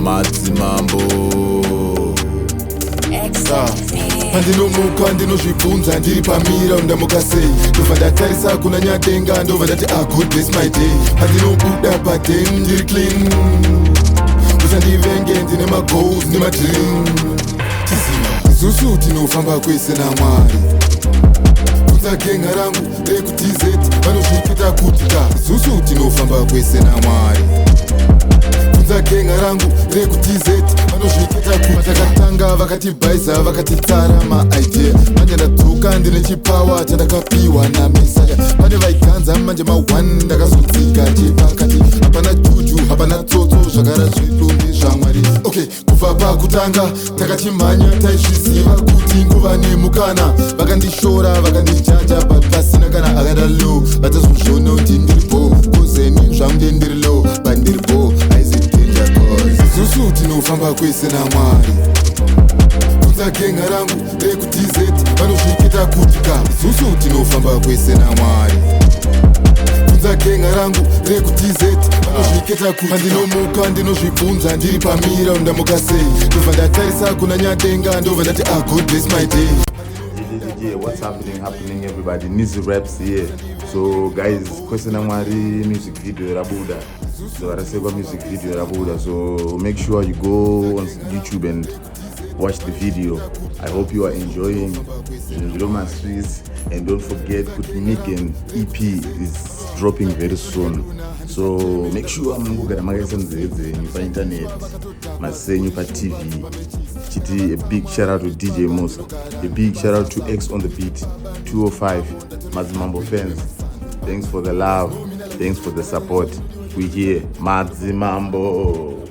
madzimambo. Pandinomuka ndinozvibvunza ndiri pamira ndamuka sei. Ndobva ndatarisa kuna nyadenga ndobva ndati God bless my day. Pandinobuda padem ndiri clean. Usandivenge ndine magoals nemadream. Isusu tinofamba kwese naMwari. Bvunza genga rangu rekuDZ vanozvikita kuti ka. Isusu tinofamba kwese naMwari. Bvunza genga rangu rekuDZ vanozvikita kuti takatanga vakatibhaisa vakatitsara maidea. Manje ndadzoka ndine chipawa chandakapiwa naMesaya. Pane vaiganza manje ma1 ndakazodzika chepakati. Hapana juju hapana tsotso zvagara zvedu ndezvaMwari. Okay, kubva pakutanga takachimhanya taizviziva kuti nguva nemukana. Vakandishora vakandijaja but pasina kana akadalo. Vatazozvona kuti ndiripo kozeni zvangu ndiri low but ndiripo aizidenja cause isusu tinofamba kwese naMwari. Bvunza genga rangu rekuDZ vanozvikita kuti ka. Isusu tinofamba kwese naMwari. Bvunza genga rangu rekuDZ vanozvikita kuti pandinomuka ndinozvibvunza ndiri pamira ndamuka sei. Ndobva ndatarisa kuna nyadenga ndobva ndati God bless my day. Yeah, what's happening everybody? Nizi Raps here. So guys, Kwese naMwari music video rabuda. So Arasekwa music video rabuda. So make sure you go on YouTube and watch the video. I hope you are enjoying Roma Streets, and don't forget Kutimiken EP is dropping very soon. So make sure I'm going to magazine the internet, Masenyu pa TV. Chiti, a big shout out to DJ Musa, a big shout out to X on the beat, 205 Madzimambo fans. Thanks for the love, thanks for the support. We here, Madzimambo.